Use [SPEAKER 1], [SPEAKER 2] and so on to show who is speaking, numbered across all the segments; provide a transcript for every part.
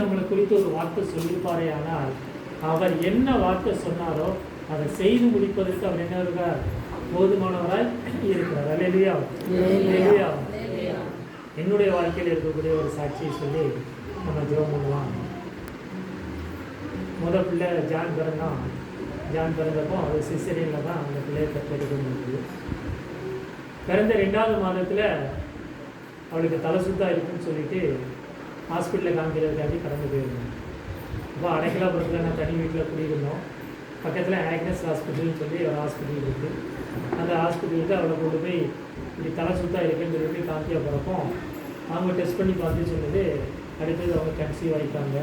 [SPEAKER 1] நம்மளை குறித்து ஒரு வார்த்தை சொல்லியிருப்பாரே, ஆனால் அவர் என்ன வார்த்தை சொன்னாரோ அதை செய்து முடிப்பதற்கு அவர் என்ன இருக்கார்? போதுமானவராய் இருக்கிறார். அல்லேலூயா. அல்லேலூயா. என்னுடைய வாழ்க்கையில் இருக்கக்கூடிய ஒரு சாட்சியை சொல்லி நம்ம ஜெபம் பண்ணுவோம். முதல் பிள்ளை ஜான் பிறந்தப்போ அது சிசரியனில் தான் அந்த பிள்ளையை பெற்றெடுக்க முடியுது. பிறந்த 2வது மாதத்தில் அவளுக்கு தலை சுத்தா இருக்குன்னு சொல்லிட்டு ஹாஸ்பிட்டலில் காமிக்கிறதுக்காண்டி கடந்து போயிருந்தோம். அப்போ அடைக்கலாபுரத்தில் நான் தனி வீட்டில் குடியிருந்தோம். பக்கத்தில் ஆக்னஸ் ஹாஸ்பிட்டல்னு சொல்லி ஒரு ஹாஸ்பிட்டல் இருக்குது. அந்த ஹாஸ்பிட்டலுக்கு அவளை கொண்டு போய் இப்படி தலை சுத்தா இருக்குன்னு சொல்லிட்டு காமிக்க போகிறப்போ அவங்க டெஸ்ட் பண்ணி பார்த்து சொன்னது, அடுத்தது அவங்க கன்சீவ் ஆகிட்டாங்க,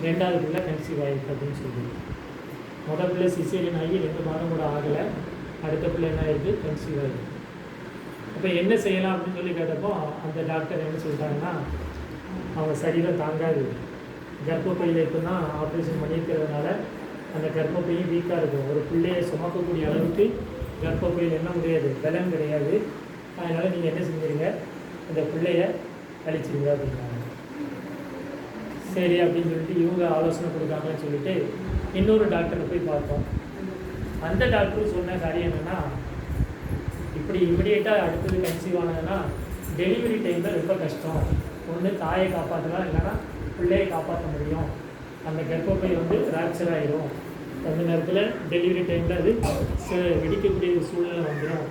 [SPEAKER 1] 2வது பிள்ளை கன்சீவ் ஆகிருக்கு அப்படின்னு சொல்லி. முதல் பிள்ளை சிசேரியன் ஆகி 2 மாதம் கூட ஆகலை, அடுத்த பிள்ளை என்ன ஆகிருக்கு? கன்சீவ் ஆகிருக்கு. அப்போ என்ன செய்யலாம் அப்படின்னு சொல்லி கேட்டப்போ அந்த டாக்டர் என்ன சொல்லிட்டாங்கன்னா, அவங்க சரீரம் தாங்காது, கர்ப்பப்பையில் இப்போ தான் ஆப்ரேஷன் பண்ணியிருக்கிறதுனால அந்த கர்ப்பப்பையும் வீக்காக இருக்கும். ஒரு பிள்ளையை சுமக்கக்கூடிய அளவுக்கு கர்ப்பப்பையில் என்ன முடியாது, பலம் கிடையாது. அதனால் நீங்கள் என்ன செஞ்சுருங்க, அந்த பிள்ளையை அழிச்சிருங்க அப்படின்னாங்க. சரி அப்படின்னு சொல்லிட்டு இவங்க ஆலோசனை கொடுக்காங்கன்னு சொல்லிட்டு இன்னொரு டாக்டரை போய் பார்த்தோம். அந்த டாக்டரும் சொன்ன காரியம் என்னென்னா, இப்படி இமிடியேட்டாக அடுத்தது கன்சீவ் ஆனதுன்னா டெலிவரி டைமில் ரொம்ப கஷ்டம். ஒன்று தாயை காப்பாற்றலாம், இல்லைன்னா பிள்ளையை காப்பாற்ற முடியும். அந்த கர்ப்பப்பை ஃப்ராக்சர் ஆகிடும். அந்த நேரத்தில் டெலிவரி டைமில் அது வெடிக்கக்கூடிய சூழ்நிலை வந்துடும்.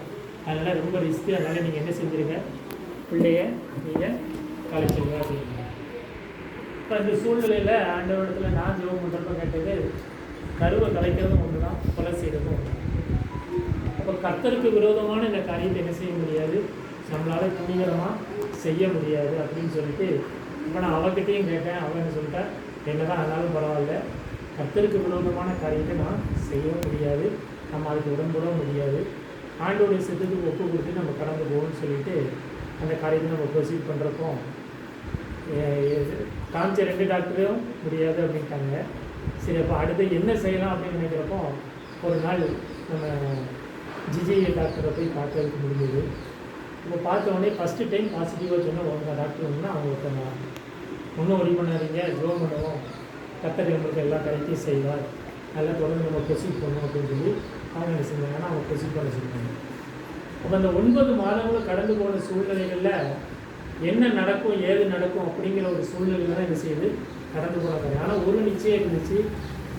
[SPEAKER 1] அதனால் ரொம்ப ரிஸ்க்கு. அதனால் நீங்கள் என்ன செஞ்சுருங்க, பிள்ளைய நீங்கள் கலைச்சிருங்க அப்படிங்க. இப்போ இந்த சூழ்நிலையில் ஆண்டவரிடத்தில் நான் ஜெபம் பண்ணுறப்ப கேட்டது, கருவை கலைக்கிறதும் ஒன்று தான், கொலை செய்கிறதும் ஒன்று. அப்போ கர்த்தருக்கு விரோதமான இந்த காரியத்தை என்ன செய்ய முடியாது, நம்மளால் துணிகரமாக செய்ய முடியாது அப்படின்னு சொல்லிட்டு இப்போ நான் அவகிட்டையும் கேட்டேன். அவன் என்ன சொல்லிட்டா, என்ன தான் ஆனாலும் பரவாயில்ல, கர்த்தருக்கு விரோதமான காரியத்தை நான் செய்ய முடியாது, நம்ம அதுக்கு உடம்புட முடியாது, ஆண்டோடைய சித்தத்துக்கு ஒப்பு கொடுத்து நம்ம கடந்து போகணும்னு சொல்லிட்டு அந்த காரியத்தை நம்ம ப்ரொசீட் பண்ணுறப்போ காமிச்ச 2 டாக்டரும் முடியாது அப்படின்ட்டாங்க. சரி, அப்போ அடுத்து என்ன செய்யலாம் அப்படின்னு நினைக்கிறப்போ ஒரு நாள் நம்ம ஜிஜி டாக்டரை போய் பார்க்கறதுக்கு முடிஞ்சது. இப்போ பார்த்தோடனே ஃபஸ்ட்டு டைம் பாசிட்டிவாக சொன்ன உங்கள் டாக்டர் அவங்க ஒருத்தங்க, ஒன்றும் ஒரி பண்ணாதீங்க, ஜோம் பண்ணுவோம், கர்த்தர் நம்மளுக்கு எல்லா கரெக்டையும் செய்வார், நல்லா தொடர்ந்து நம்ம ப்ரொசீட் பண்ணுவோம் அப்படின்னு சொல்லி அவங்க என்ன செஞ்சாங்கன்னா அவங்க ப்ரொசீட் பண்ண சொல்லிட்டாங்க. அப்போ அந்த 9 மாதங்களும் கடந்து போன சூழ்நிலைகளில் என்ன நடக்கும் ஏது நடக்கும் அப்படிங்கிற ஒரு சூழ்நிலையில் தான் என்ன செய்யுது, கடந்து போனாங்க. ஆனால் ஒரு நிச்சயம் இருந்துச்சு,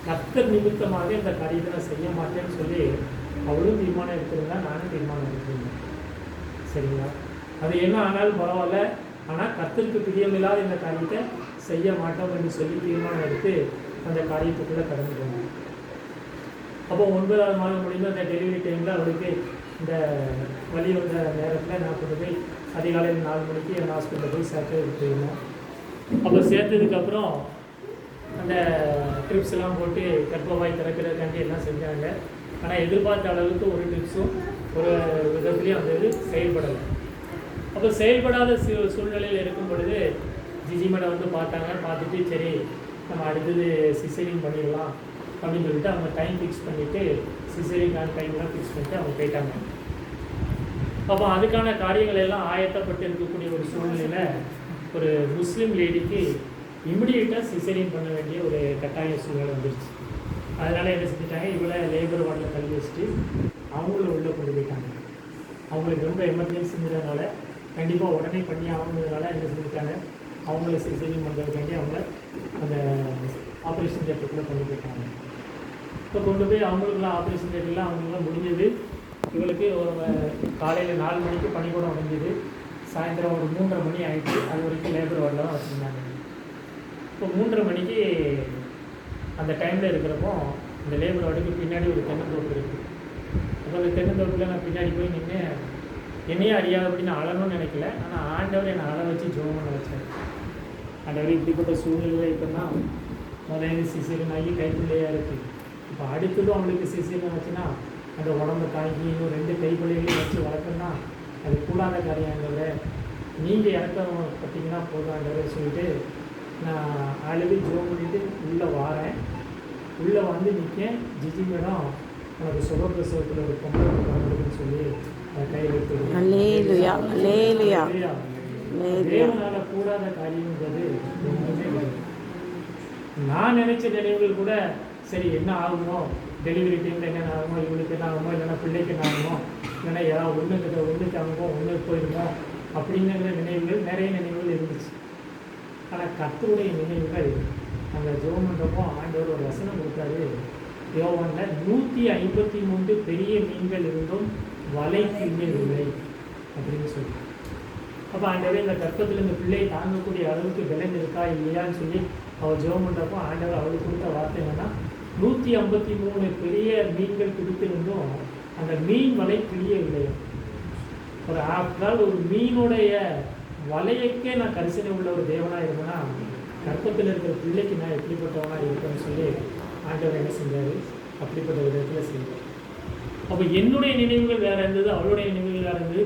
[SPEAKER 1] கர்த்தர் நிமித்தமாக இந்த காரியத்தை நான் செய்ய மாட்டேன்னு சொல்லி அவளும் தீர்மானம் எடுத்திருந்தா, நானும் தீர்மானம் எடுத்திருந்தேன். சரிங்களா? அது என்ன ஆனாலும் பரவாயில்ல, ஆனால் கர்த்தருக்கு பிரியமில்லாத இந்த காரியத்தை செய்ய மாட்டோம் என்று சொல்லி தீர்மானம் எடுத்து அந்த காரியத்துக்குள்ளே கடந்து போனோம். அப்போ 9வது மாதம் முடிந்து அந்த டெலிவரி டைமில் அவளுக்கு இந்த வலி வந்த நேரத்தில் நான் கொண்டு போய் அதிகாலையில் 4 மணிக்கு என் ஹாஸ்பிட்டலில் போய் சேர்த்து போயிருந்தோம். அப்போ சேர்த்ததுக்கப்புறம் அந்த ட்ரிப்ஸ் எல்லாம் போட்டு கர்ப்பவாய் திறக்கிறதுக்காண்டி எல்லாம் செஞ்சாங்க. ஆனால் எதிர்பார்த்த அளவுக்கு ஒரு ட்ரிப்ஸும் ஒரு விதத்துலேயும் அந்த இது செயல்படலை. அப்போ செயல்படாத சூழ்நிலையில் இருக்கும் பொழுது ஜிஜி மேடம் பார்த்தாங்க. பார்த்துட்டு சரி நம்ம அடுத்தது சிசேரியன் பண்ணிடலாம் அப்படின்னு சொல்லிட்டு அவங்க டைம் ஃபிக்ஸ் பண்ணிவிட்டு சிசேரியன் டைம்லாம் ஃபிக்ஸ் பண்ணிவிட்டு அவங்க போயிட்டாங்க. அப்போ அதுக்கான காரியங்கள் எல்லாம் ஆயத்தப்பட்டு இருக்கக்கூடிய ஒரு சூழ்நிலையில் ஒரு முஸ்லீம் லேடிக்கு இமிடியேட்டாக சிசேரியன் பண்ண வேண்டிய ஒரு கட்டாய சூழ்நிலை வந்துருச்சு. அதனால் என்ன செஞ்சுட்டாங்க, இவ்வளோ லேபர் வார்டில் தள்ளி வச்சுட்டு அவங்களும் உள்ளே கொண்டு போயிட்டாங்க. அவங்களுக்கு ரொம்ப எமர்ஜென்சிங்கிறதுனால கண்டிப்பாக உடனே பண்ணி ஆகணுங்கிறதுனால என்ன செஞ்சுட்டாங்க, அவங்கள சிசேரியன் பண்ணுறதுக்காண்டி அவங்க அந்த ஆப்ரேஷன் தியேட்டருக்குள்ளே கொண்டு போயிட்டாங்க. இப்போ கொண்டு போய் அவங்களுக்குலாம் ஆப்ரேஷன் தியேட்டர்லாம் அவங்களுக்குலாம் முடிஞ்சது. இவளுக்கு காலையில் 4 மணிக்கு பணிக்கூடம் முடிஞ்சது, சாயந்தரம் ஒரு 3:30 மணி ஆகிடுச்சு. அது வரைக்கும் லேபர் வார்டில் தான் வச்சுருந்தாங்க. இப்போ 3:30 மணிக்கு அந்த டைமில் இருக்கிறப்போ அந்த லேபர் வார்டுக்கு பின்னாடி ஒரு தென்னந்தோப்பு இருக்குது. அப்போ அந்த தென்னந்தோப்பில் நான் பின்னாடி போய் நின்று என்னையே அறியாது அப்படின்னு அழணும்னு நினைக்கல. ஆனால் ஆண்டவர் என்னை அழ வச்சு ஜோம் பண்ண வச்சார். ஆண்டவர் இப்படிப்பட்ட சூழ்நிலையில் இப்போ தான் முதல்ல சிசேரியன் ஆகி கைப்பிள்ளையாக இருக்குது. இப்போ அடுத்ததும் அவங்களுக்கு சிசேரியன் வச்சுன்னா அந்த உடம்பை தாங்கி இன்னும் 2 கைப்பிள்ளைகளையும் வச்சு வளர்க்கணும்னா அது கூடாத காரியம். ஆண்டவரை நீங்கள் இறக்கம் பார்த்தீங்கன்னா போதும் ஆண்டவரை சொல்லிட்டு நான் அழுது ஜோம் பண்ணிவிட்டு உள்ளே வாரேன். உள்ளே வந்து நிற்கேன். ஜிஜி மேடம் உனக்கு சுகப்பிரசவத்தில் ஒரு பொம்பளை பண்ணுறதுன்னு சொல்லி கையில் எடுத்து தேவனால் கூடாத காரியங்கிறது ஒன்றுமே கிடையாது. நான் நினச்ச நினைவுகள் கூட சரி என்ன ஆகுமோ, டெலிவரி டைமில் என்னென்ன ஆகுமோ, இவளுக்கு என்ன ஆகுமோ, இல்லைன்னா பிள்ளைக்கு என்ன ஆகுமோ, இல்லைன்னா யாராவது ஒன்றுக்கு ஆகுமோ, ஒன்றுக்கு போயிடுமோ அப்படிங்கிற நினைவுகள் நிறைய நினைவுகள் இருந்துச்சு. ஆனால் கர்த்தருடைய நினைவுகள் அந்த ஜெபம் பண்ணுறப்போ ஆண்டவர் ஒரு வசனம் கொடுத்தாரு. யோவானில் 153 பெரிய மீன்கள் இருந்தும் வலை கிழியவில்லை அப்படின்னு சொல்லி. அப்போ ஆண்டவர் இந்த கர்ப்பத்தில் இந்த பிள்ளையை தாங்கக்கூடிய அளவுக்கு விளைந்து இருக்கா இல்லையான்னு சொல்லி அவர் ஜெபம் பண்ணுறப்போ ஆண்டவர் அவருக்கு கொடுத்த வார்த்தை என்னன்னா 153 பெரிய மீன்கள் பிடித்திருந்தும் அந்த மீன் வலை கிழியவில்லை. ஒரு ஆஃப்டர் ஒரு மீனுடைய வலையக்கே நான் கரிசனை உள்ள ஒரு தேவனாக இருந்தேன்னா கர்ப்பத்தில் இருக்கிற பிள்ளைக்கு நான் எப்படிப்பட்டவனாக இருப்பேன்னு சொல்லி ஆண்டவர் என்ன செஞ்சார், அப்படிப்பட்ட விதத்தில் செஞ்சார். அப்போ என்னுடைய நினைவுகள் வேறு இருந்தது, அவளுடைய நினைவுகள் வேறு இருந்தது.